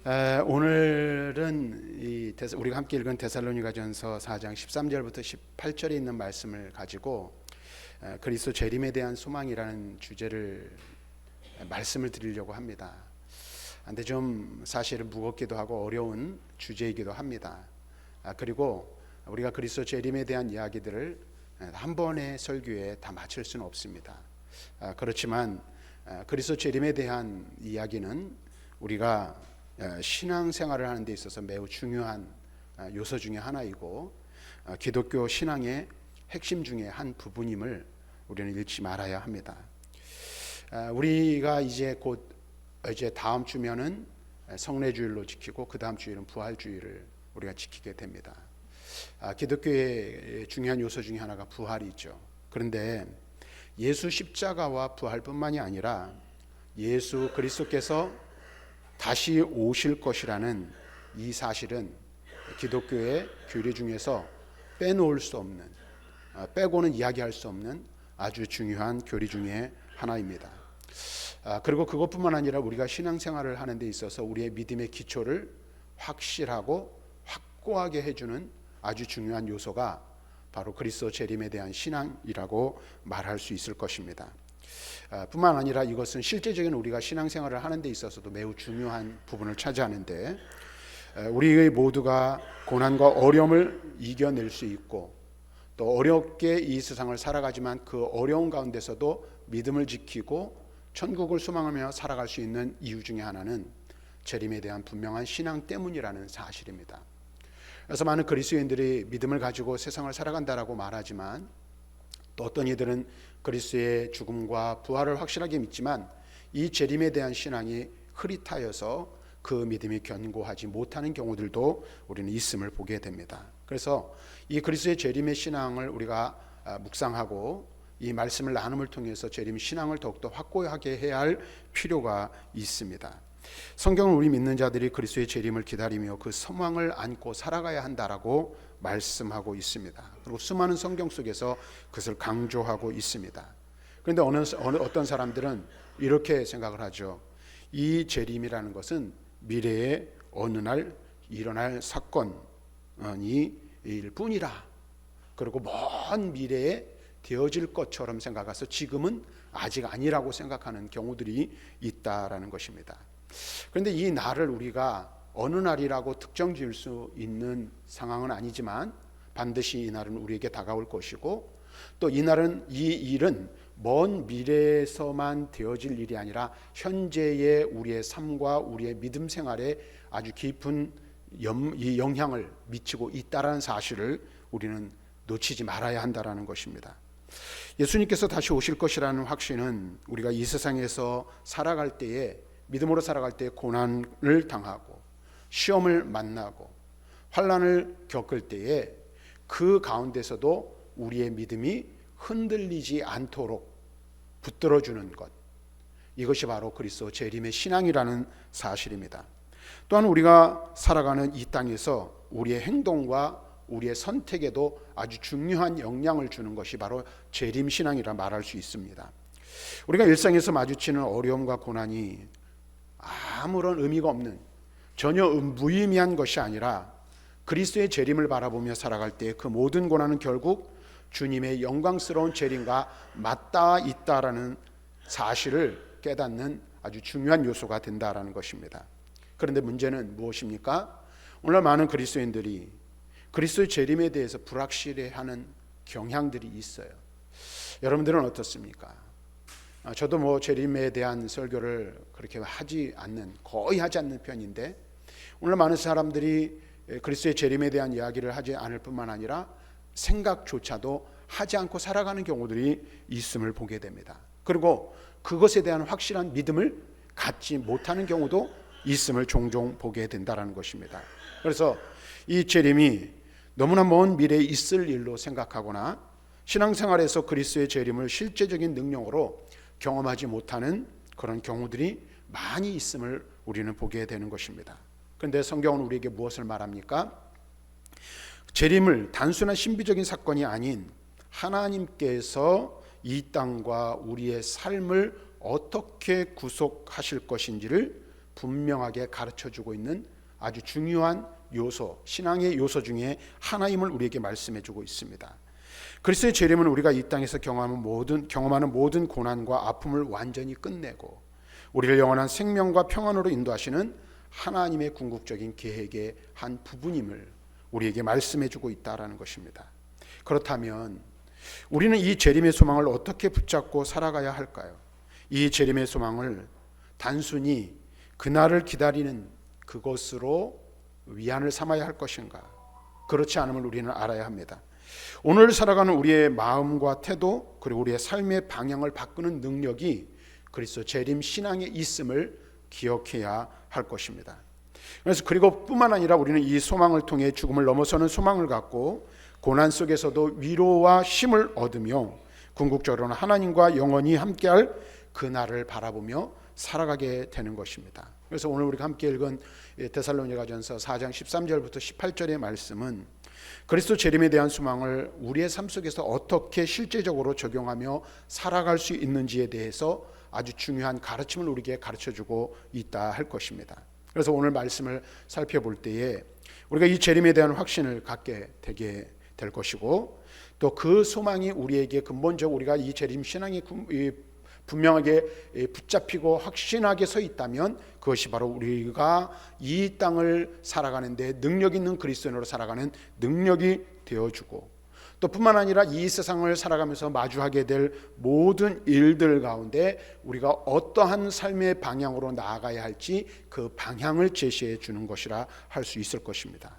오늘은 우리가 함께 읽은 데살로니가전서 4장 13절부터 18절에 있는 말씀을 가지고 그리스도 재림에 대한 소망이라는 주제를 말씀을 드리려고 합니다. 근데 좀 사실은 무겁기도 하고 어려운 주제이기도 합니다. 그리고 우리가 그리스도 재림에 대한 이야기들을 한 번의 설교에 다 마칠 수는 없습니다. 그렇지만 그리스도 재림에 대한 이야기는 우리가 신앙생활을 하는 데 있어서 매우 중요한 요소 중에 하나이고 기독교 신앙의 핵심 중에 한 부분임을 우리는 잃지 말아야 합니다. 우리가 이제 다음 주면은 성례주일로 지키고 그 다음 주일은 부활주일을 우리가 지키게 됩니다. 기독교의 중요한 요소 중에 하나가 부활이죠. 그런데 예수 십자가와 부활뿐만이 아니라 예수 그리스도께서 다시 오실 것이라는 이 사실은 기독교의 교리 중에서 빼놓을 수 없는, 빼고는 이야기할 수 없는 아주 중요한 교리 중에 하나입니다. 그리고 그것뿐만 아니라 우리가 신앙생활을 하는 데 있어서 우리의 믿음의 기초를 확실하고 확고하게 해주는 아주 중요한 요소가 바로 그리스도 재림에 대한 신앙이라고 말할 수 있을 것입니다. 뿐만 아니라 이것은 실제적인 우리가 신앙생활을 하는 데 있어서도 매우 중요한 부분을 차지하는데, 우리 모두가 고난과 어려움을 이겨낼 수 있고 또 어렵게 이 세상을 살아가지만 그 어려운 가운데서도 믿음을 지키고 천국을 소망하며 살아갈 수 있는 이유 중에 하나는 재림에 대한 분명한 신앙 때문이라는 사실입니다. 그래서 많은 그리스도인들이 믿음을 가지고 세상을 살아간다라고 말하지만 또 어떤 이들은 그리스도의 죽음과 부활을 확실하게 믿지만 이 재림에 대한 신앙이 흐릿하여서 그 믿음이 견고하지 못하는 경우들도 우리는 있음을 보게 됩니다. 그래서 이 그리스도의 재림의 신앙을 우리가 묵상하고 이 말씀을 나눔을 통해서 재림 신앙을 더욱더 확고하게 해야 할 필요가 있습니다. 성경은 우리 믿는 자들이 그리스도의 재림을 기다리며 그 소망을 안고 살아가야 한다라고 말씀하고 있습니다. 그리고 수많은 성경 속에서 그것을 강조하고 있습니다. 그런데 어떤 사람들은 이렇게 생각을 하죠. 이 재림이라는 것은 미래에 어느 날 일어날 사건이 일 뿐이라, 그리고 먼 미래에 되어질 것처럼 생각해서 지금은 아직 아니라고 생각하는 경우들이 있다라는 것입니다. 그런데 이 날을 우리가 어느 날이라고 특정 지을 수 있는 상황은 아니지만 반드시 이 날은 우리에게 다가올 것이고 또 이 일은 먼 미래에서만 되어질 일이 아니라 현재의 우리의 삶과 우리의 믿음 생활에 아주 깊은 영향을 미치고 있다라는 사실을 우리는 놓치지 말아야 한다라는 것입니다. 예수님께서 다시 오실 것이라는 확신은 우리가 이 세상에서 살아갈 때에, 믿음으로 살아갈 때 고난을 당하고 시험을 만나고 환난을 겪을 때에 그 가운데서도 우리의 믿음이 흔들리지 않도록 붙들어주는 것, 이것이 바로 그리스도 재림의 신앙이라는 사실입니다. 또한 우리가 살아가는 이 땅에서 우리의 행동과 우리의 선택에도 아주 중요한 영향을 주는 것이 바로 재림 신앙이라 말할 수 있습니다. 우리가 일상에서 마주치는 어려움과 고난이 아무런 의미가 없는, 전혀 무의미한 것이 아니라 그리스도의 재림을 바라보며 살아갈 때 그 모든 고난은 결국 주님의 영광스러운 재림과 맞닿아 있다라는 사실을 깨닫는 아주 중요한 요소가 된다라는 것입니다. 그런데 문제는 무엇입니까? 오늘 많은 그리스도인들이 그리스도의 재림에 대해서 불확실해하는 경향들이 있어요. 여러분들은 어떻습니까? 저도 재림에 대한 설교를 그렇게 거의 하지 않는 편인데, 오늘 많은 사람들이 그리스도의 재림에 대한 이야기를 하지 않을 뿐만 아니라 생각조차도 하지 않고 살아가는 경우들이 있음을 보게 됩니다. 그리고 그것에 대한 확실한 믿음을 갖지 못하는 경우도 있음을 종종 보게 된다는 것입니다. 그래서 이 재림이 너무나 먼 미래에 있을 일로 생각하거나 신앙생활에서 그리스도의 재림을 실제적인 능력으로 경험하지 못하는 그런 경우들이 많이 있음을 우리는 보게 되는 것입니다. 그런데 성경은 우리에게 무엇을 말합니까? 재림을 단순한 신비적인 사건이 아닌 하나님께서 이 땅과 우리의 삶을 어떻게 구속하실 것인지를 분명하게 가르쳐주고 있는 아주 중요한 요소, 신앙의 요소 중에 하나임을 우리에게 말씀해주고 있습니다. 그리스도의 재림은 우리가 이 땅에서 경험하는 모든 고난과 아픔을 완전히 끝내고 우리를 영원한 생명과 평안으로 인도하시는 하나님의 궁극적인 계획의 한 부분임을 우리에게 말씀해주고 있다라는 것입니다. 그렇다면 우리는 이 재림의 소망을 어떻게 붙잡고 살아가야 할까요? 이 재림의 소망을 단순히 그날을 기다리는 그것으로 위안을 삼아야 할 것인가? 그렇지 않음을 우리는 알아야 합니다. 오늘 살아가는 우리의 마음과 태도 그리고 우리의 삶의 방향을 바꾸는 능력이 그리스도 재림 신앙에 있음을 기억해야 할 것입니다. 그래서 그리고 뿐만 아니라 우리는 이 소망을 통해 죽음을 넘어서는 소망을 갖고 고난 속에서도 위로와 힘을 얻으며 궁극적으로는 하나님과 영원히 함께할 그날을 바라보며 살아가게 되는 것입니다. 그래서 오늘 우리가 함께 읽은 데살로니가전서 4장 13절부터 18절의 말씀은 그리스도 재림에 대한 소망을 우리의 삶 속에서 어떻게 실제적으로 적용하며 살아갈 수 있는지에 대해서 아주 중요한 가르침을 우리에게 가르쳐주고 있다 할 것입니다. 그래서 오늘 말씀을 살펴볼 때에 우리가 이 재림에 대한 확신을 갖게 되게 될 것이고 또 그 소망이 우리에게 근본적으로 우리가 이 재림 신앙이 분명하게 붙잡히고 확신하게 서 있다면 그것이 바로 우리가 이 땅을 살아가는데 능력 있는 그리스도인으로 살아가는 능력이 되어주고 또 뿐만 아니라 이 세상을 살아가면서 마주하게 될 모든 일들 가운데 우리가 어떠한 삶의 방향으로 나아가야 할지 그 방향을 제시해 주는 것이라 할 수 있을 것입니다.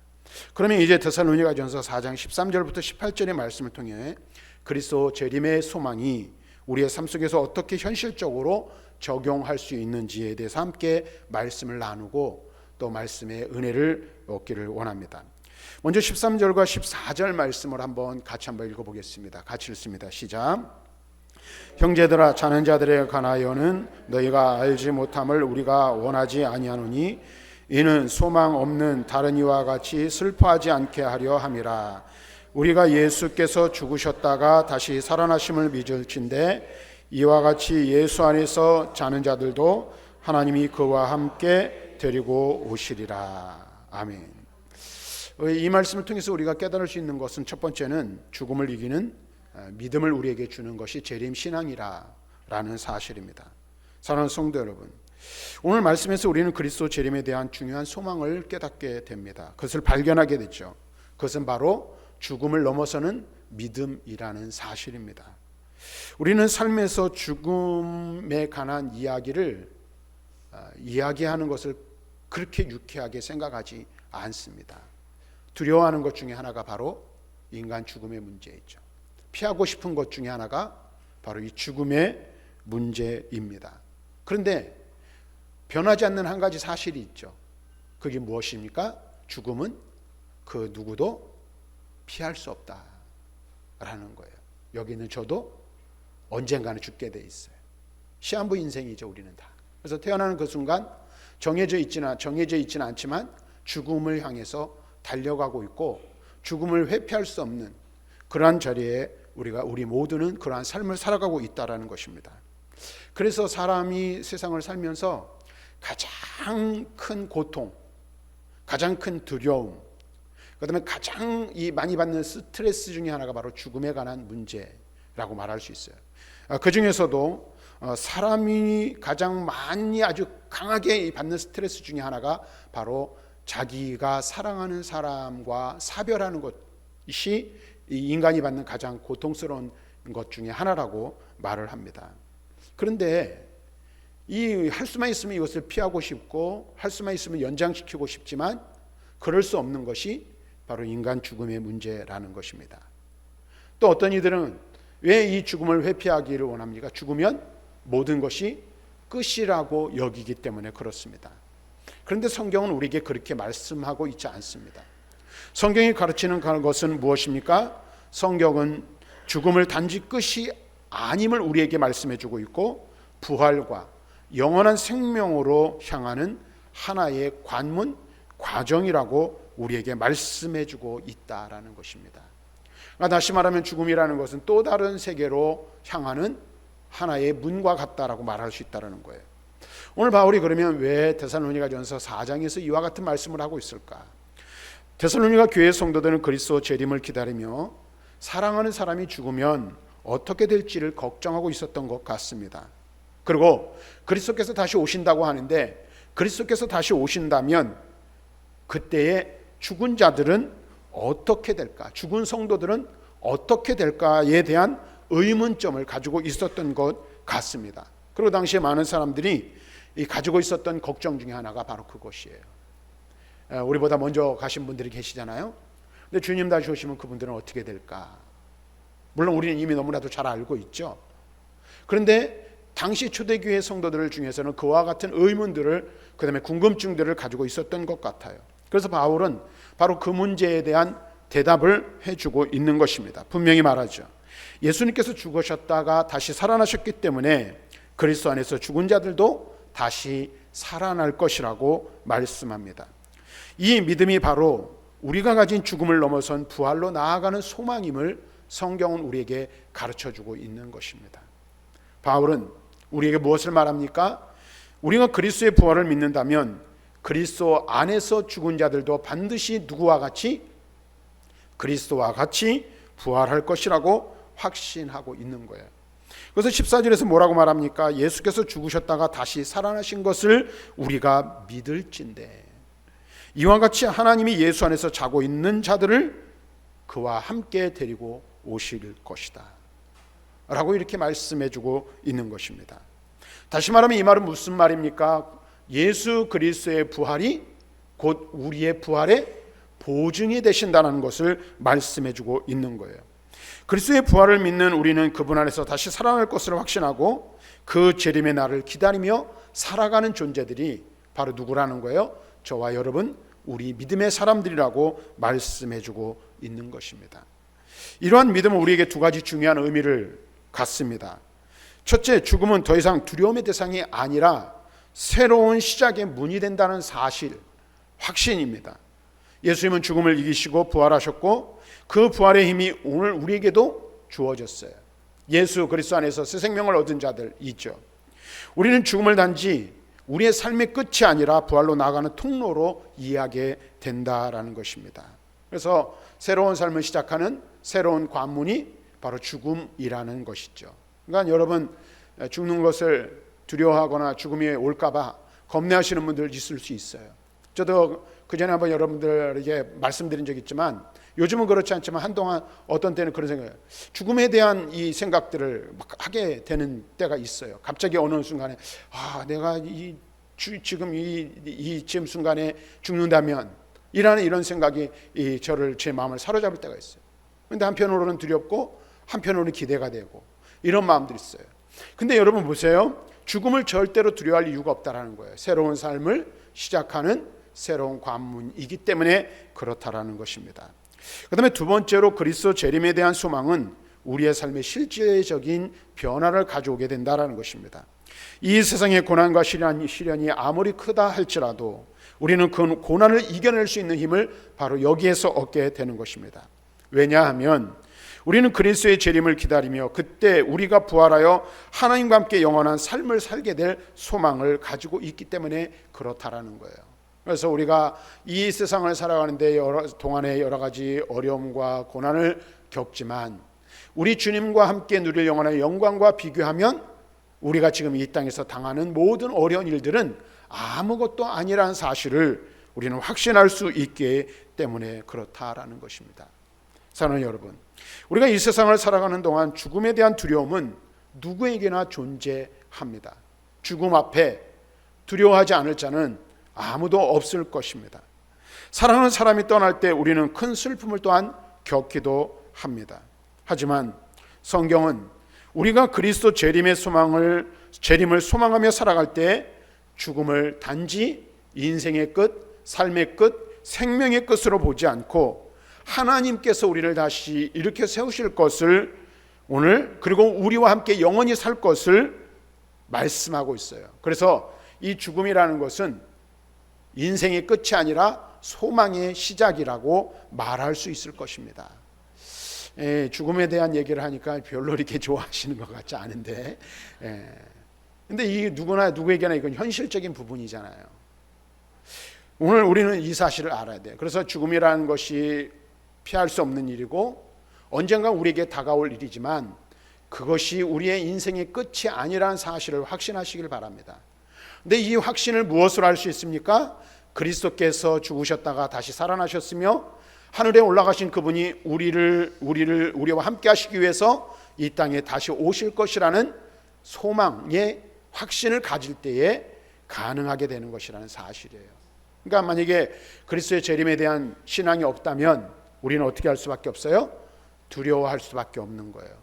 그러면 이제 데살로니가전서 4장 13절부터 18절의 말씀을 통해 그리스도 재림의 소망이 우리의 삶 속에서 어떻게 현실적으로 적용할 수 있는지에 대해서 함께 말씀을 나누고 또 말씀의 은혜를 얻기를 원합니다. 먼저 13절과 14절 말씀을 같이 한번 읽어보겠습니다. 같이 읽습니다. 시작. 형제들아 자는 자들에 관하여는 너희가 알지 못함을 우리가 원하지 아니하노니 이는 소망 없는 다른 이와 같이 슬퍼하지 않게 하려 함이라. 우리가 예수께서 죽으셨다가 다시 살아나심을 믿을진대 이와 같이 예수 안에서 자는 자들도 하나님이 그와 함께 데리고 오시리라. 아멘. 이 말씀을 통해서 우리가 깨달을 수 있는 것은 첫 번째는 죽음을 이기는 믿음을 우리에게 주는 것이 재림 신앙이라는 사실입니다. 사랑하는 성도 여러분, 오늘 말씀에서 우리는 그리스도 재림에 대한 중요한 소망을 깨닫게 됩니다. 그것을 발견하게 됐죠. 그것은 바로 죽음을 넘어서는 믿음이라는 사실입니다. 우리는 삶에서 죽음에 관한 이야기를 이야기하는 것을 그렇게 유쾌하게 생각하지 않습니다. 두려워하는 것 중에 하나가 바로 인간 죽음의 문제이죠. 피하고 싶은 것 중에 하나가 바로 이 죽음의 문제입니다. 그런데 변하지 않는 한 가지 사실이 있죠. 그게 무엇입니까? 죽음은 그 누구도 피할 수 없다라는 거예요. 여기 있는 저도 언젠가는 죽게 돼 있어요. 시한부 인생이죠, 우리는 다. 그래서 태어나는 그 순간 정해져 있지는 않지만 죽음을 향해서 달려가고 있고 죽음을 회피할 수 없는 그러한 자리에 우리 모두는 그러한 삶을 살아가고 있다라는 것입니다. 그래서 사람이 세상을 살면서 가장 큰 고통, 가장 큰 두려움, 그다음에 가장 많이 받는 스트레스 중에 하나가 바로 죽음에 관한 문제라고 말할 수 있어요. 그 중에서도 사람이 가장 많이 아주 강하게 받는 스트레스 중에 하나가 바로 자기가 사랑하는 사람과 사별하는 것이 인간이 받는 가장 고통스러운 것 중에 하나라고 말을 합니다. 그런데 할 수만 있으면 이것을 피하고 싶고 할 수만 있으면 연장시키고 싶지만 그럴 수 없는 것이 바로 인간 죽음의 문제라는 것입니다. 또 어떤 이들은 왜 이 죽음을 회피하기를 원합니까? 죽으면 모든 것이 끝이라고 여기기 때문에 그렇습니다. 그런데 성경은 우리에게 그렇게 말씀하고 있지 않습니다. 성경이 가르치는 것은 무엇입니까? 성경은 죽음을 단지 끝이 아님을 우리에게 말씀해주고 있고 부활과 영원한 생명으로 향하는 하나의 관문, 과정이라고 우리에게 말씀해주고 있다라는 것입니다. 그러니까 다시 말하면 죽음이라는 것은 또 다른 세계로 향하는 하나의 문과 같다라고 말할 수 있다는 거예요. 오늘 바울이 그러면 왜 데살로니가전서 4장에서 이와 같은 말씀을 하고 있을까? 데살로니가 교회 성도들은 그리스도 재림을 기다리며 사랑하는 사람이 죽으면 어떻게 될지를 걱정하고 있었던 것 같습니다. 그리고 그리스도께서 다시 오신다고 하는데, 그리스도께서 다시 오신다면 그때의 죽은 자들은 어떻게 될까? 죽은 성도들은 어떻게 될까에 대한 의문점을 가지고 있었던 것 같습니다. 그리고 당시에 많은 사람들이 가지고 있었던 걱정 중에 하나가 바로 그것이에요. 우리보다 먼저 가신 분들이 계시잖아요. 근데 주님 다시 오시면 그분들은 어떻게 될까? 물론 우리는 이미 너무나도 잘 알고 있죠. 그런데 당시 초대교회 성도들 중에서는 그와 같은 의문들을, 그 다음에 궁금증들을 가지고 있었던 것 같아요. 그래서 바울은 바로 그 문제에 대한 대답을 해주고 있는 것입니다. 분명히 말하죠. 예수님께서 죽으셨다가 다시 살아나셨기 때문에 그리스도 안에서 죽은 자들도 다시 살아날 것이라고 말씀합니다. 이 믿음이 바로 우리가 가진 죽음을 넘어선 부활로 나아가는 소망임을 성경은 우리에게 가르쳐주고 있는 것입니다. 바울은 우리에게 무엇을 말합니까? 우리가 그리스도의 부활을 믿는다면 그리스도 안에서 죽은 자들도 반드시 누구와 같이? 그리스도와 같이 부활할 것이라고 확신하고 있는 거예요. 그래서 14절에서 뭐라고 말합니까? 예수께서 죽으셨다가 다시 살아나신 것을 우리가 믿을진대 이와 같이 하나님이 예수 안에서 자고 있는 자들을 그와 함께 데리고 오실 것이다 라고 이렇게 말씀해주고 있는 것입니다. 다시 말하면 이 말은 무슨 말입니까? 예수 그리스도의 부활이 곧 우리의 부활의 보증이 되신다는 것을 말씀해주고 있는 거예요. 그리스도의 부활을 믿는 우리는 그분 안에서 다시 살아날 것을 확신하고 그 재림의 날을 기다리며 살아가는 존재들이 바로 누구라는 거예요? 저와 여러분, 우리 믿음의 사람들이라고 말씀해주고 있는 것입니다. 이러한 믿음은 우리에게 두 가지 중요한 의미를 갖습니다. 첫째, 죽음은 더 이상 두려움의 대상이 아니라 새로운 시작의 문이 된다는 사실, 확신입니다. 예수님은 죽음을 이기시고 부활하셨고 그 부활의 힘이 오늘 우리에게도 주어졌어요. 예수 그리스도 안에서 새 생명을 얻은 자들 있죠. 우리는 죽음을 단지 우리의 삶의 끝이 아니라 부활로 나아가는 통로로 이해하게 된다라는 것입니다. 그래서 새로운 삶을 시작하는 새로운 관문이 바로 죽음이라는 것이죠. 그러니까 여러분, 죽는 것을 두려워하거나 죽음이 올까봐 겁내하시는 분들 있을 수 있어요. 저도 그전에 한번 여러분들에게 말씀드린 적이 있지만 요즘은 그렇지 않지만 한동안 어떤 때는 그런 생각을, 죽음에 대한 이 생각들을 막 하게 되는 때가 있어요. 갑자기 어느 순간에 내가 지금 지금 순간에 죽는다면 이런 생각이 제 마음을 사로잡을 때가 있어요. 그런데 한편으로는 두렵고 한편으로는 기대가 되고 이런 마음들이 있어요. 근데 여러분 보세요. 죽음을 절대로 두려워할 이유가 없다라는 거예요. 새로운 삶을 시작하는 새로운 관문이기 때문에 그렇다라는 것입니다. 그 다음에 두 번째로 그리스도 재림에 대한 소망은 우리의 삶의 실제적인 변화를 가져오게 된다라는 것입니다. 이 세상의 고난과 시련이 아무리 크다 할지라도 우리는 그 고난을 이겨낼 수 있는 힘을 바로 여기에서 얻게 되는 것입니다. 왜냐하면 우리는 그리스도의 재림을 기다리며 그때 우리가 부활하여 하나님과 함께 영원한 삶을 살게 될 소망을 가지고 있기 때문에 그렇다라는 거예요. 그래서 우리가 이 세상을 살아가는데 동안에 여러 가지 어려움과 고난을 겪지만 우리 주님과 함께 누릴 영원한 영광과 비교하면 우리가 지금 이 땅에서 당하는 모든 어려운 일들은 아무것도 아니라는 사실을 우리는 확신할 수 있기 때문에 그렇다라는 것입니다. 사랑하는 여러분, 우리가 이 세상을 살아가는 동안 죽음에 대한 두려움은 누구에게나 존재합니다. 죽음 앞에 두려워하지 않을 자는 아무도 없을 것입니다. 사랑하는 사람이 떠날 때 우리는 큰 슬픔을 또한 겪기도 합니다. 하지만 성경은 우리가 그리스도 재림을 소망하며 살아갈 때 죽음을 단지 인생의 끝, 삶의 끝, 생명의 끝으로 보지 않고 하나님께서 우리를 다시 일으켜 세우실 것을 오늘, 그리고 우리와 함께 영원히 살 것을 말씀하고 있어요. 그래서 이 죽음이라는 것은 인생의 끝이 아니라 소망의 시작이라고 말할 수 있을 것입니다. 죽음에 대한 얘기를 하니까 별로 이렇게 좋아하시는 것 같지 않은데 근데 이 누구에게나 이건 현실적인 부분이잖아요. 오늘 우리는 이 사실을 알아야 돼요. 그래서 죽음이라는 것이 피할 수 없는 일이고 언젠가 우리에게 다가올 일이지만 그것이 우리의 인생의 끝이 아니라는 사실을 확신하시길 바랍니다. 근데 이 확신을 무엇으로 할 수 있습니까? 그리스도께서 죽으셨다가 다시 살아나셨으며 하늘에 올라가신 그분이 우리와 함께 하시기 위해서 이 땅에 다시 오실 것이라는 소망의 확신을 가질 때에 가능하게 되는 것이라는 사실이에요. 그러니까 만약에 그리스도의 재림에 대한 신앙이 없다면 우리는 어떻게 할 수밖에 없어요? 두려워할 수밖에 없는 거예요.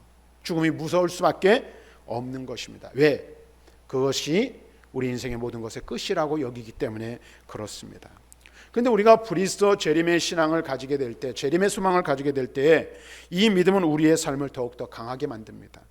죽음이 무서울 수밖에 없는 것입니다. 왜? 그것이 우리 인생의 모든 것의 끝이라고 여기기 때문에 그렇습니다. 그런데 우리가 그리스도 재림의 신앙을 가지게 될 때, 재림의 소망을 가지게 될 때에 이 믿음은 우리의 삶을 더욱더 강하게 만듭니다.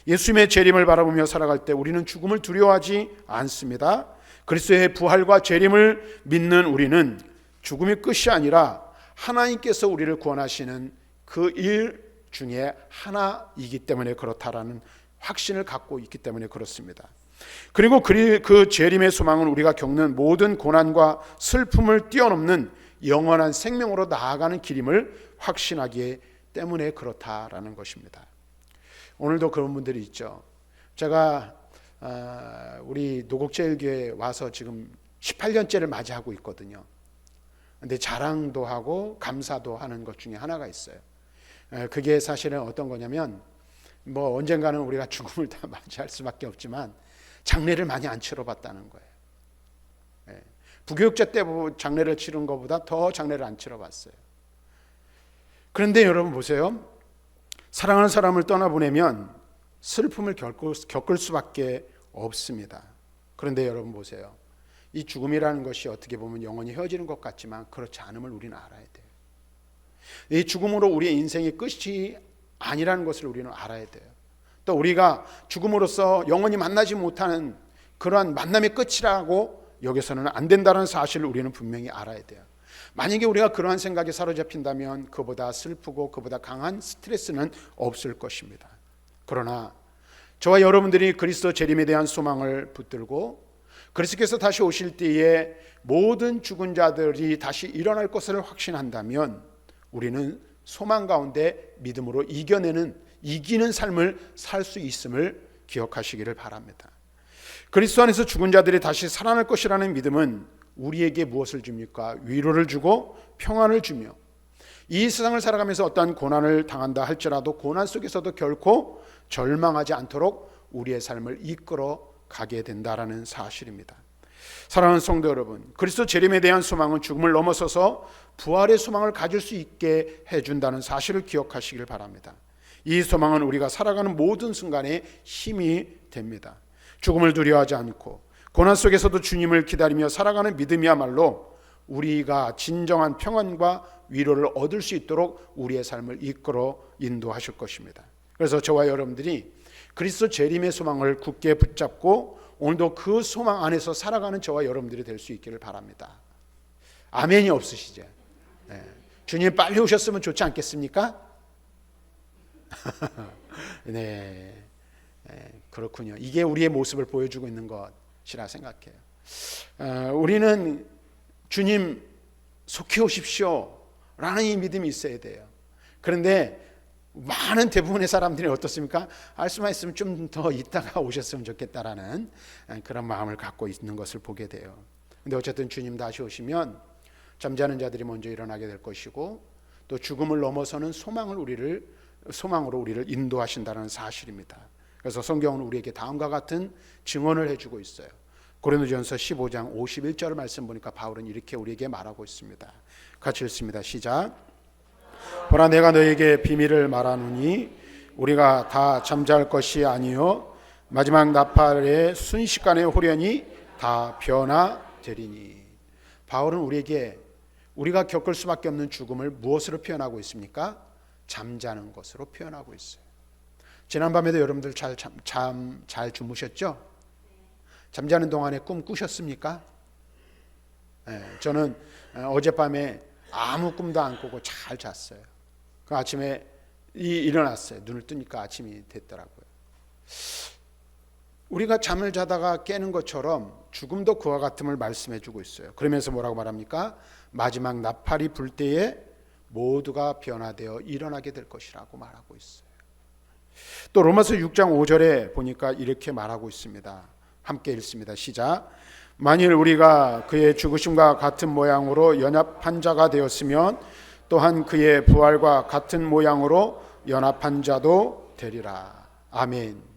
예수님의 재림을 바라보며 살아갈 때 우리는 죽음을 두려워하지 않습니다. 그리스도의 부활과 재림을 믿는 우리는 죽음이 끝이 아니라 하나님께서 우리를 구원하시는 그 일 중에 하나이기 때문에 그렇다라는 확신을 갖고 있기 때문에 그렇습니다. 그리고 그 재림의 소망은 우리가 겪는 모든 고난과 슬픔을 뛰어넘는 영원한 생명으로 나아가는 길임을 확신하기 때문에 그렇다라는 것입니다. 오늘도 그런 분들이 있죠. 제가 우리 노곡제일교회에 와서 지금 18년째를 맞이하고 있거든요. 근데 자랑도 하고 감사도 하는 것 중에 하나가 있어요. 그게 사실은 어떤 거냐면 뭐 언젠가는 우리가 죽음을 다 맞이할 수밖에 없지만 장례를 많이 안 치러봤다는 거예요. 부교육자 때 장례를 치른 것보다 더 장례를 안 치러봤어요. 그런데 여러분 보세요. 사랑하는 사람을 떠나보내면 슬픔을 겪을 수밖에 없습니다. 그런데 여러분 보세요. 이 죽음이라는 것이 어떻게 보면 영원히 헤어지는 것 같지만 그렇지 않음을 우리는 알아야 돼요. 이 죽음으로 우리의 인생의 끝이 아니라는 것을 우리는 알아야 돼요. 또 우리가 죽음으로써 영원히 만나지 못하는 그러한 만남의 끝이라고 여기서는 안 된다는 사실을 우리는 분명히 알아야 돼요. 만약에 우리가 그러한 생각에 사로잡힌다면 그보다 슬프고 그보다 강한 스트레스는 없을 것입니다. 그러나 저와 여러분들이 그리스도 재림에 대한 소망을 붙들고 그리스도께서 다시 오실 때에 모든 죽은 자들이 다시 일어날 것을 확신한다면 우리는 소망 가운데 믿음으로 이기는 삶을 살 수 있음을 기억하시기를 바랍니다. 그리스도 안에서 죽은 자들이 다시 살아날 것이라는 믿음은 우리에게 무엇을 줍니까? 위로를 주고 평안을 주며 이 세상을 살아가면서 어떠한 고난을 당한다 할지라도 고난 속에서도 결코 절망하지 않도록 우리의 삶을 이끌어 가게 된다라는 사실입니다. 사랑하는 성도 여러분, 그리스도 재림에 대한 소망은 죽음을 넘어서서 부활의 소망을 가질 수 있게 해준다는 사실을 기억하시길 바랍니다. 이 소망은 우리가 살아가는 모든 순간에 힘이 됩니다. 죽음을 두려워하지 않고 고난 속에서도 주님을 기다리며 살아가는 믿음이야말로 우리가 진정한 평안과 위로를 얻을 수 있도록 우리의 삶을 이끌어 인도하실 것입니다. 그래서 저와 여러분들이 그리스도 재림의 소망을 굳게 붙잡고 오늘도 그 소망 안에서 살아가는 저와 여러분들이 될 수 있기를 바랍니다. 아멘이 없으시죠? 네. 주님 빨리 오셨으면 좋지 않겠습니까? 네. 그렇군요. 이게 우리의 모습을 보여주고 있는 것이라 생각해요. 우리는 주님 속히 오십시오 라는 이 믿음이 있어야 돼요. 그런데 많은 대부분의 사람들이 어떻습니까? 할 수만 있으면 좀 더 있다가 오셨으면 좋겠다라는 그런 마음을 갖고 있는 것을 보게 돼요. 근데 어쨌든 주님 다시 오시면 잠자는 자들이 먼저 일어나게 될 것이고 또 죽음을 넘어서는 소망으로 우리를 인도하신다는 사실입니다. 그래서 성경은 우리에게 다음과 같은 증언을 해주고 있어요. 고린도전서 15장 51절 말씀 보니까 바울은 이렇게 우리에게 말하고 있습니다. 같이 읽습니다. 시작. 보라 내가 너에게 비밀을 말하노니 우리가 다 잠잘 것이 아니요 마지막 나팔의 순식간에 호련히 다 변화되리니. 바울은 우리에게 우리가 겪을 수밖에 없는 죽음을 무엇으로 표현하고 있습니까? 잠자는 것으로 표현하고 있어요. 지난밤에도 여러분들 잘 주무셨죠? 잠자는 동안에 꿈 꾸셨습니까? 네, 저는 어젯밤에 아무 꿈도 안 꾸고 잘 잤어요. 그 아침에 일어났어요. 눈을 뜨니까 아침이 됐더라고요. 우리가 잠을 자다가 깨는 것처럼 죽음도 그와 같음을 말씀해 주고 있어요. 그러면서 뭐라고 말합니까? 마지막 나팔이 불 때에 모두가 변화되어 일어나게 될 것이라고 말하고 있어요. 또 로마서 6장 5절에 보니까 이렇게 말하고 있습니다. 함께 읽습니다. 시작. 만일 우리가 그의 죽으심과 같은 모양으로 연합한 자가 되었으면 또한 그의 부활과 같은 모양으로 연합한 자도 되리라. 아멘.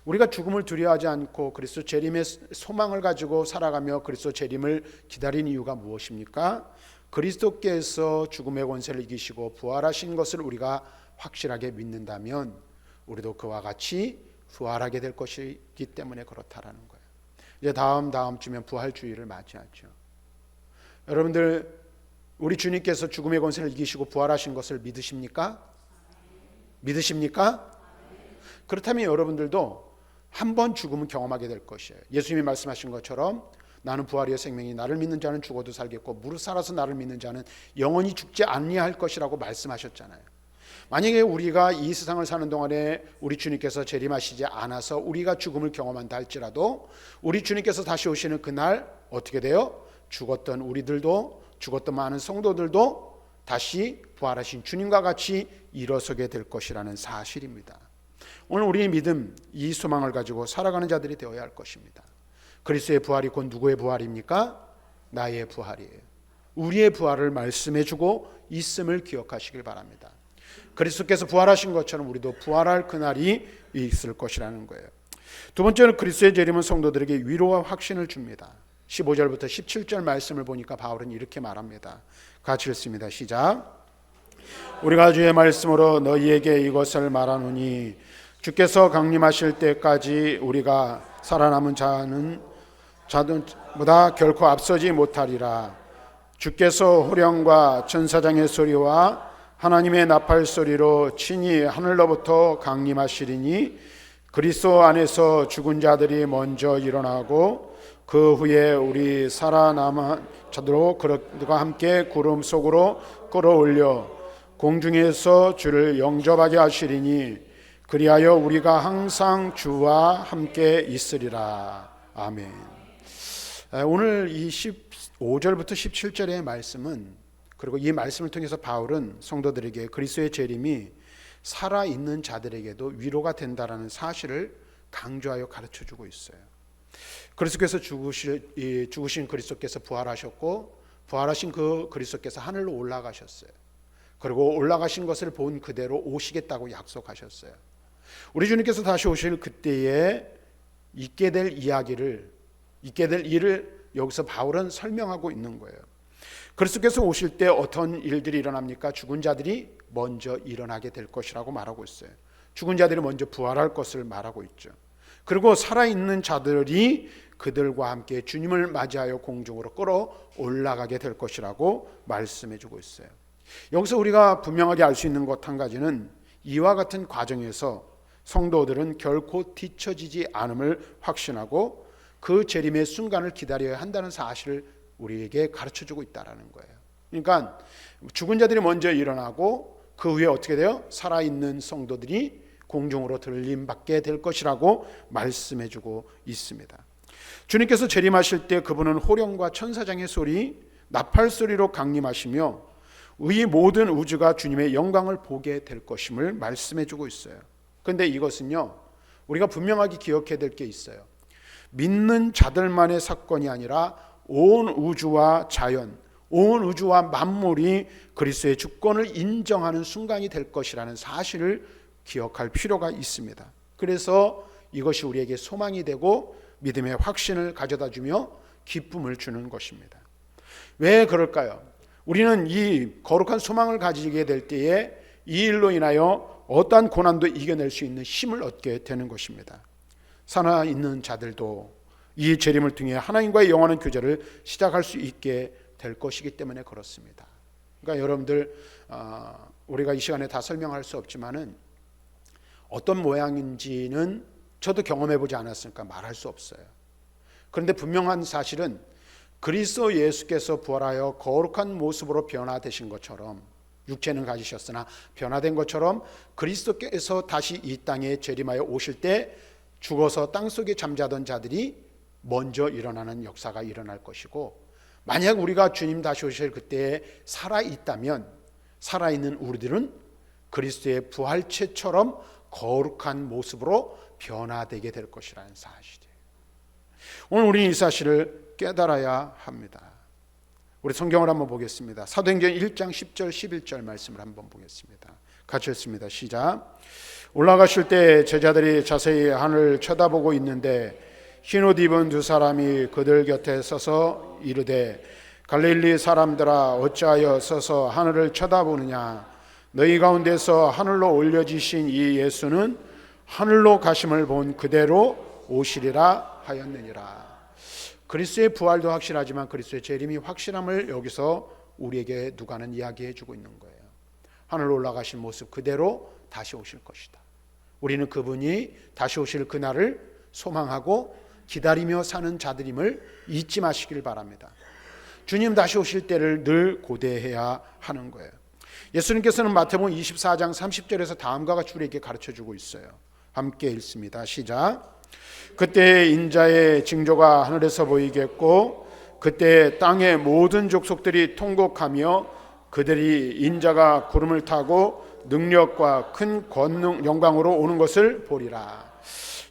우리가 죽음을 두려워하지 않고 그리스도 재림의 소망을 가지고 살아가며 그리스도 재림을 기다리는 이유가 무엇입니까? 그리스도께서 죽음의 권세를 이기시고 부활하신 것을 우리가 확실하게 믿는다면 우리도 그와 같이 부활하게 될 것이기 때문에 그렇다라는 거예요. 이제 다음 주면 부활주의를 맞이하죠. 여러분들, 우리 주님께서 죽음의 권세를 이기시고 부활하신 것을 믿으십니까? 믿으십니까? 그렇다면 여러분들도 한번 죽음은 경험하게 될 것이에요. 예수님이 말씀하신 것처럼 나는 부활이요 생명이 나를 믿는 자는 죽어도 살겠고 무릇 살아서 나를 믿는 자는 영원히 죽지 아니할 것이라고 말씀하셨잖아요. 만약에 우리가 이 세상을 사는 동안에 우리 주님께서 재림하시지 않아서 우리가 죽음을 경험한다 할지라도 우리 주님께서 다시 오시는 그날 어떻게 돼요? 죽었던 우리들도, 죽었던 많은 성도들도 다시 부활하신 주님과 같이 일어서게 될 것이라는 사실입니다. 오늘 우리의 믿음, 이 소망을 가지고 살아가는 자들이 되어야 할 것입니다. 그리스도의 부활이 곧 누구의 부활입니까? 나의 부활이에요. 우리의 부활을 말씀해주고 있음을 기억하시길 바랍니다. 그리스도께서 부활하신 것처럼 우리도 부활할 그날이 있을 것이라는 거예요. 두 번째는 그리스도의 재림은 성도들에게 위로와 확신을 줍니다. 15절부터 17절 말씀을 보니까 바울은 이렇게 말합니다. 같이 읽습니다. 시작. 우리가 주의 말씀으로 너희에게 이것을 말하노니 주께서 강림하실 때까지 우리가 살아남은 자들보다 결코 앞서지 못하리라. 주께서 호령과 천사장의 소리와 하나님의 나팔 소리로 친히 하늘로부터 강림하시리니 그리스도 안에서 죽은 자들이 먼저 일어나고 그 후에 우리 살아남은 자들로 그들과 함께 구름 속으로 끌어올려 공중에서 주를 영접하게 하시리니 그리하여 우리가 항상 주와 함께 있으리라. 아멘. 오늘 이 15절부터 17절의 말씀은, 그리고 이 말씀을 통해서 바울은 성도들에게 그리스도의 재림이 살아있는 자들에게도 위로가 된다라는 사실을 강조하여 가르쳐주고 있어요. 그리스도께서 죽으신 그리스도께서 부활하셨고 부활하신 그 그리스도께서 하늘로 올라가셨어요. 그리고 올라가신 것을 본 그대로 오시겠다고 약속하셨어요. 우리 주님께서 다시 오실 그때에 있게 될 일을 여기서 바울은 설명하고 있는 거예요. 그리스도께서 오실 때 어떤 일들이 일어납니까? 죽은 자들이 먼저 일어나게 될 것이라고 말하고 있어요. 죽은 자들이 먼저 부활할 것을 말하고 있죠. 그리고 살아있는 자들이 그들과 함께 주님을 맞이하여 공중으로 끌어 올라가게 될 것이라고 말씀해주고 있어요. 여기서 우리가 분명하게 알 수 있는 것 한 가지는 이와 같은 과정에서 성도들은 결코 뒤처지지 않음을 확신하고 그 재림의 순간을 기다려야 한다는 사실을 우리에게 가르쳐주고 있다는 거예요. 그러니까 죽은 자들이 먼저 일어나고 그 후에 어떻게 돼요? 살아있는 성도들이 공중으로 들림받게 될 것이라고 말씀해주고 있습니다. 주님께서 재림하실 때 그분은 호령과 천사장의 소리, 나팔 소리로 강림하시며 이 모든 우주가 주님의 영광을 보게 될 것임을 말씀해주고 있어요. 그런데 이것은요, 우리가 분명하게 기억해야 될 게 있어요. 믿는 자들만의 사건이 아니라 온 우주와 자연, 온 우주와 만물이 그리스도의 주권을 인정하는 순간이 될 것이라는 사실을 기억할 필요가 있습니다. 그래서 이것이 우리에게 소망이 되고 믿음의 확신을 가져다주며 기쁨을 주는 것입니다. 왜 그럴까요? 우리는 이 거룩한 소망을 가지게 될 때에 이 일로 인하여 어떠한 고난도 이겨낼 수 있는 힘을 얻게 되는 것입니다. 살아있는 자들도 이 재림을 통해 하나님과의 영원한 교제를 시작할 수 있게 될 것이기 때문에 그렇습니다. 그러니까 여러분들, 우리가 이 시간에 다 설명할 수 없지만은 어떤 모양인지는 저도 경험해보지 않았으니까 말할 수 없어요. 그런데 분명한 사실은 그리스도 예수께서 부활하여 거룩한 모습으로 변화되신 것처럼, 육체는 가지셨으나 변화된 것처럼 그리스도께서 다시 이 땅에 재림하여 오실 때 죽어서 땅속에 잠자던 자들이 먼저 일어나는 역사가 일어날 것이고, 만약 우리가 주님 다시 오실 그때에 살아있다면 살아있는 우리들은 그리스도의 부활체처럼 거룩한 모습으로 변화되게 될 것이라는 사실이에요. 오늘 우리는 이 사실을 깨달아야 합니다. 우리 성경을 한번 보겠습니다. 사도행전 1장 10절 11절 말씀을 한번 보겠습니다. 같이 읽습니다. 시작. 올라가실 때 제자들이 자세히 하늘을 쳐다보고 있는데 흰옷 입은 두 사람이 그들 곁에 서서 이르되 갈릴리 사람들아 어찌하여 서서 하늘을 쳐다보느냐. 너희 가운데서 하늘로 올려지신 이 예수는 하늘로 가심을 본 그대로 오시리라 하였느니라. 그리스도의 부활도 확실하지만 그리스도의 재림이 확실함을 여기서 우리에게 누가는 이야기해 주고 있는 거예요. 하늘로 올라가신 모습 그대로 다시 오실 것이다. 우리는 그분이 다시 오실 그날을 소망하고 기다리며 사는 자들임을 잊지 마시길 바랍니다. 주님 다시 오실 때를 늘 고대해야 하는 거예요. 예수님께서는 마태복음 24장 30절에서 다음과 같이 우리에게 가르쳐주고 있어요. 함께 읽습니다. 시작. 그때 인자의 징조가 하늘에서 보이겠고 그때 땅의 모든 족속들이 통곡하며 그들이 인자가 구름을 타고 능력과 큰 권능 영광으로 오는 것을 보리라.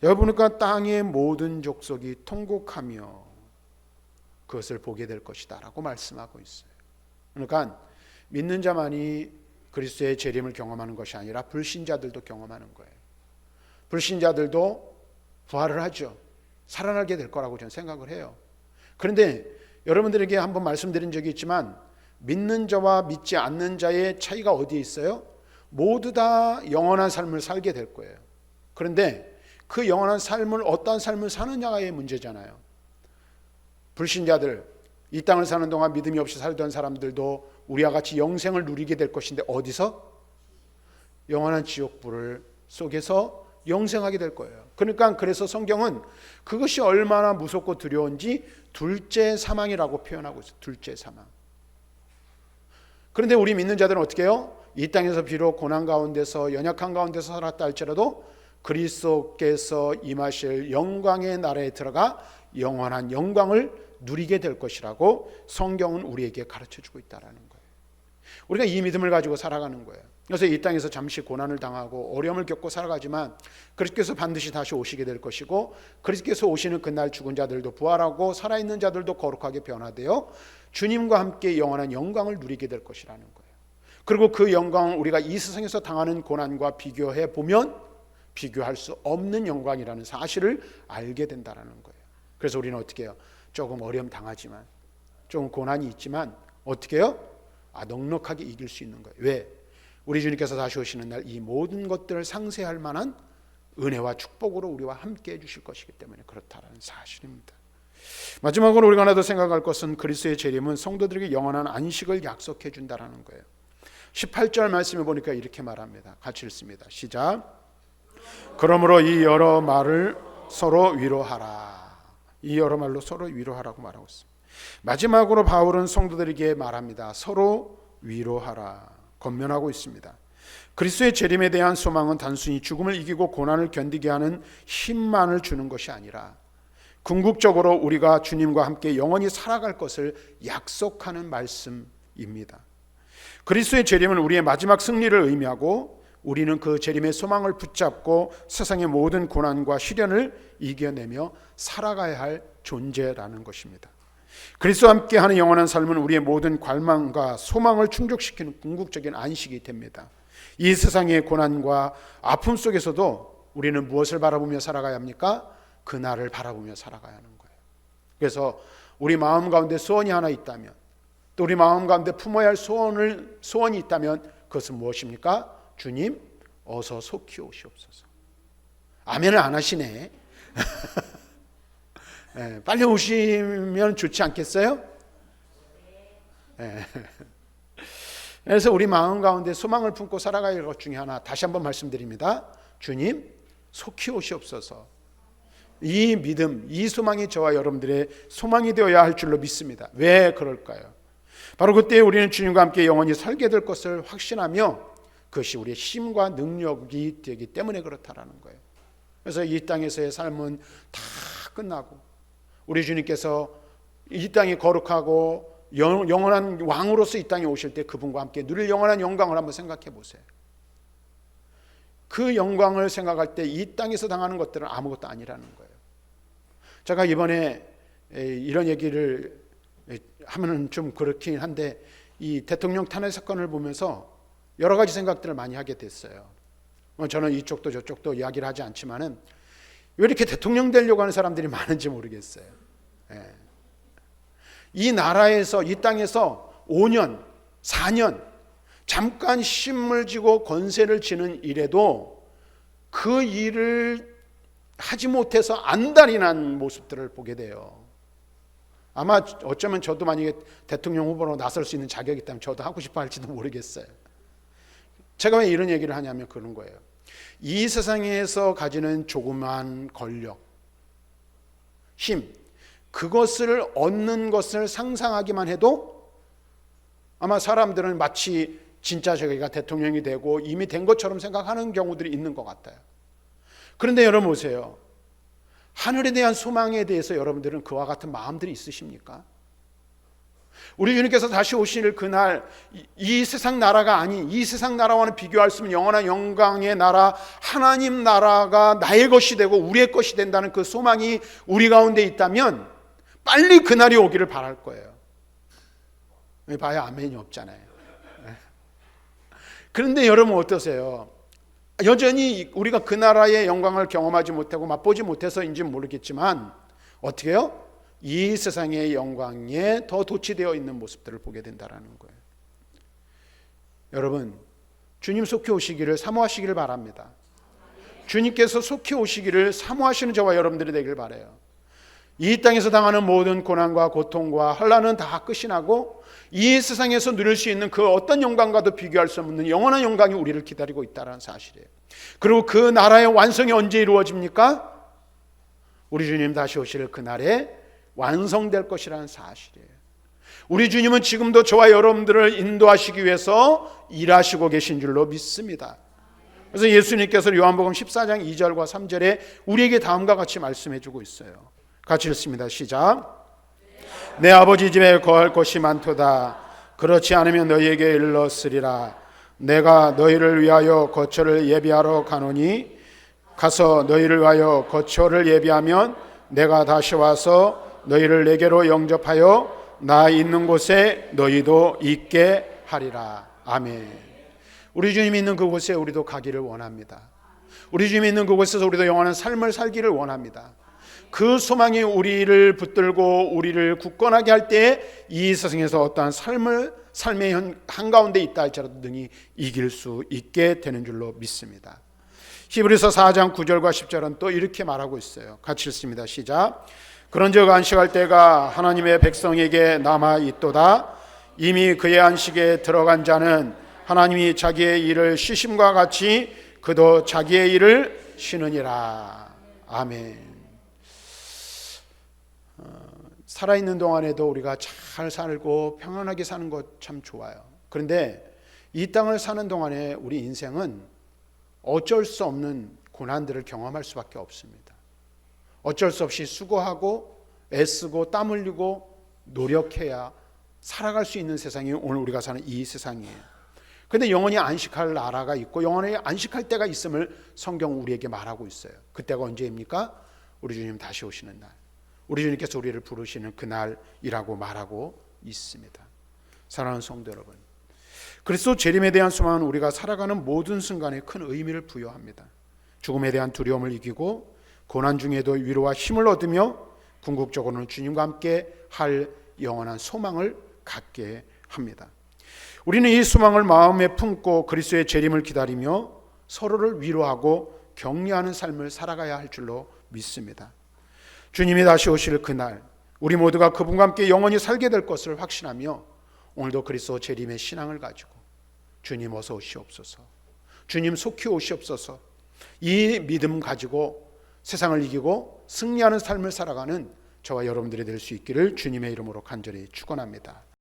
여기 보니까 땅의 모든 족속이 통곡하며 그것을 보게 될 것이다 라고 말씀하고 있어요. 그러니까 믿는 자만이 그리스도의 재림을 경험하는 것이 아니라 불신자들도 경험하는 거예요. 불신자들도 부활을 하죠. 살아나게 될 거라고 저는 생각을 해요. 그런데 여러분들에게 한번 말씀드린 적이 있지만 믿는 자와 믿지 않는 자의 차이가 어디에 있어요? 모두 다 영원한 삶을 살게 될 거예요. 그런데 그 영원한 삶을 어떤 삶을 사느냐의 문제잖아요. 불신자들, 이 땅을 사는 동안 믿음이 없이 살던 사람들도 우리와 같이 영생을 누리게 될 것인데 어디서? 영원한 지옥불을 속에서 영생하게 될 거예요. 그러니까 그래서 성경은 그것이 얼마나 무섭고 두려운지 둘째 사망이라고 표현하고 있어요. 둘째 사망. 그런데 우리 믿는 자들은 어떻게 해요? 이 땅에서 비록 고난 가운데서 연약한 가운데서 살았다 할지라도 그리스도께서 임하실 영광의 나라에 들어가 영원한 영광을 누리게 될 것이라고 성경은 우리에게 가르쳐주고 있다는 거예요. 우리가 이 믿음을 가지고 살아가는 거예요. 그래서 이 땅에서 잠시 고난을 당하고 어려움을 겪고 살아가지만 그리스도께서 반드시 다시 오시게 될 것이고 그리스도께서 오시는 그날 죽은 자들도 부활하고 살아있는 자들도 거룩하게 변화되어 주님과 함께 영원한 영광을 누리게 될 것이라는 거예요. 그리고 그 영광을 우리가 이 세상에서 당하는 고난과 비교해 보면 비교할 수 없는 영광이라는 사실을 알게 된다는 거예요. 그래서 우리는 어떻게 해요? 조금 어려움 당하지만 조금 고난이 있지만 어떻게 해요? 넉넉하게 이길 수 있는 거예요. 왜? 우리 주님께서 다시 오시는 날 이 모든 것들을 상쇄할 만한 은혜와 축복으로 우리와 함께 해주실 것이기 때문에 그렇다는 사실입니다. 마지막으로 우리가 하나 더 생각할 것은 그리스도의 재림은 성도들에게 영원한 안식을 약속해 준다는 거예요. 18절 말씀에 보니까 이렇게 말합니다. 같이 읽습니다. 시작. 그러므로 이 여러 말을 서로 위로하라. 이 여러 말로 서로 위로하라고 말하고 있습니다. 마지막으로 바울은 성도들에게 말합니다. 서로 위로하라. 권면하고 있습니다. 그리스도의 재림에 대한 소망은 단순히 죽음을 이기고 고난을 견디게 하는 힘만을 주는 것이 아니라 궁극적으로 우리가 주님과 함께 영원히 살아갈 것을 약속하는 말씀입니다. 그리스도의 재림은 우리의 마지막 승리를 의미하고 우리는 그 재림의 소망을 붙잡고 세상의 모든 고난과 시련을 이겨내며 살아가야 할 존재라는 것입니다. 그리스도와 함께하는 영원한 삶은 우리의 모든 갈망과 소망을 충족시키는 궁극적인 안식이 됩니다. 이 세상의 고난과 아픔 속에서도 우리는 무엇을 바라보며 살아가야 합니까? 그날을 바라보며 살아가야 하는 거예요. 그래서 우리 마음 가운데 소원이 하나 있다면, 또 우리 마음 가운데 품어야 할 소원이 있다면 그것은 무엇입니까? 주님 어서 속히 오시옵소서. 아멘을 안 하시네. 네, 빨리 오시면 좋지 않겠어요? 네. 그래서 우리 마음 가운데 소망을 품고 살아가야 할 것 중에 하나, 다시 한번 말씀드립니다. 주님 속히 오시옵소서. 이 믿음, 이 소망이 저와 여러분들의 소망이 되어야 할 줄로 믿습니다. 왜 그럴까요? 바로 그때 우리는 주님과 함께 영원히 살게 될 것을 확신하며 그것이 우리의 힘과 능력이 되기 때문에 그렇다라는 거예요. 그래서 이 땅에서의 삶은 다 끝나고 우리 주님께서 이 땅이 거룩하고 영원한 왕으로서 이 땅에 오실 때 그분과 함께 누릴 영원한 영광을 한번 생각해 보세요. 그 영광을 생각할 때 이 땅에서 당하는 것들은 아무것도 아니라는 거예요. 제가 이번에 이런 얘기를 하면은 좀 그렇긴 한데 이 대통령 탄핵 사건을 보면서 여러 가지 생각들을 많이 하게 됐어요. 저는 이쪽도 저쪽도 이야기를 하지 않지만은 왜 이렇게 대통령 되려고 하는 사람들이 많은지 모르겠어요. 이 나라에서 이 땅에서 5년, 4년 잠깐 힘을 쥐고 권세를 쥐는 일에도 그 일을 하지 못해서 안달이 난 모습들을 보게 돼요. 아마 어쩌면 저도 만약에 대통령 후보로 나설 수 있는 자격이 있다면 저도 하고 싶어 할지도 모르겠어요. 제가 왜 이런 얘기를 하냐면 그런 거예요. 이 세상에서 가지는 조그만 권력, 힘, 그것을 얻는 것을 상상하기만 해도 아마 사람들은 마치 진짜 자기가 대통령이 되고 이미 된 것처럼 생각하는 경우들이 있는 것 같아요. 그런데 여러분 보세요. 하늘에 대한 소망에 대해서 여러분들은 그와 같은 마음들이 있으십니까? 우리 주님께서 다시 오실 그날 이 세상 나라가 아닌 이 세상 나라와는 비교할 수 없는 영원한 영광의 나라 하나님 나라가 나의 것이 되고 우리의 것이 된다는 그 소망이 우리 가운데 있다면 빨리 그날이 오기를 바랄 거예요. 봐야 아멘이 없잖아요. 그런데 여러분 어떠세요? 여전히 우리가 그 나라의 영광을 경험하지 못하고 맛보지 못해서인지 모르겠지만 어떻게 해요? 이 세상의 영광에 더 도취되어 있는 모습들을 보게 된다는 거예요. 여러분 주님 속히 오시기를 사모하시기를 바랍니다. 주님께서 속히 오시기를 사모하시는 저와 여러분들이 되길 바라요. 이 땅에서 당하는 모든 고난과 고통과 환난은 다 끝이 나고 이 세상에서 누릴 수 있는 그 어떤 영광과도 비교할 수 없는 영원한 영광이 우리를 기다리고 있다는 사실이에요. 그리고 그 나라의 완성이 언제 이루어집니까? 우리 주님 다시 오실 그날에 완성될 것이라는 사실이에요. 우리 주님은 지금도 저와 여러분들을 인도하시기 위해서 일하시고 계신 줄로 믿습니다. 그래서 예수님께서 요한복음 14장 2절과 3절에 우리에게 다음과 같이 말씀해 주고 있어요. 같이 읽습니다. 시작. 내 아버지 집에 거할 곳이 많도다. 그렇지 않으면 너희에게 일렀으리라. 내가 너희를 위하여 거처를 예비하러 가노니 가서 너희를 위하여 거처를 예비하면 내가 다시 와서 너희를 내게로 영접하여 나 있는 곳에 너희도 있게 하리라. 아멘. 우리 주님이 있는 그곳에 우리도 가기를 원합니다. 우리 주님이 있는 그곳에서 우리도 영원한 삶을 살기를 원합니다. 그 소망이 우리를 붙들고 우리를 굳건하게 할 때 이 세상에서 어떠한 삶의 한가운데 있다 할지라도 능히 이길 수 있게 되는 줄로 믿습니다. 히브리서 4장 9절과 10절은 또 이렇게 말하고 있어요. 같이 읽습니다. 시작. 그런즉 안식할 때가 하나님의 백성에게 남아 있도다. 이미 그의 안식에 들어간 자는 하나님이 자기의 일을 쉬심과 같이 그도 자기의 일을 쉬느니라. 아멘. 살아있는 동안에도 우리가 잘 살고 평안하게 사는 것 참 좋아요. 그런데 이 땅을 사는 동안에 우리 인생은 어쩔 수 없는 고난들을 경험할 수밖에 없습니다. 어쩔 수 없이 수고하고 애쓰고 땀 흘리고 노력해야 살아갈 수 있는 세상이 오늘 우리가 사는 이 세상이에요. 그런데 영원히 안식할 나라가 있고 영원히 안식할 때가 있음을 성경 우리에게 말하고 있어요. 그때가 언제입니까? 우리 주님 다시 오시는 날. 우리 주님께서 우리를 부르시는 그날이라고 말하고 있습니다. 사랑하는 성도 여러분, 그리스도 재림에 대한 소망은 우리가 살아가는 모든 순간에 큰 의미를 부여합니다. 죽음에 대한 두려움을 이기고 고난 중에도 위로와 힘을 얻으며 궁극적으로는 주님과 함께 할 영원한 소망을 갖게 합니다. 우리는 이 소망을 마음에 품고 그리스도의 재림을 기다리며 서로를 위로하고 격려하는 삶을 살아가야 할 줄로 믿습니다. 주님이 다시 오실 그날 우리 모두가 그분과 함께 영원히 살게 될 것을 확신하며 오늘도 그리스도 재림의 신앙을 가지고 주님 어서 오시옵소서, 주님 속히 오시옵소서, 이 믿음 가지고 세상을 이기고 승리하는 삶을 살아가는 저와 여러분들이 될 수 있기를 주님의 이름으로 간절히 축원합니다.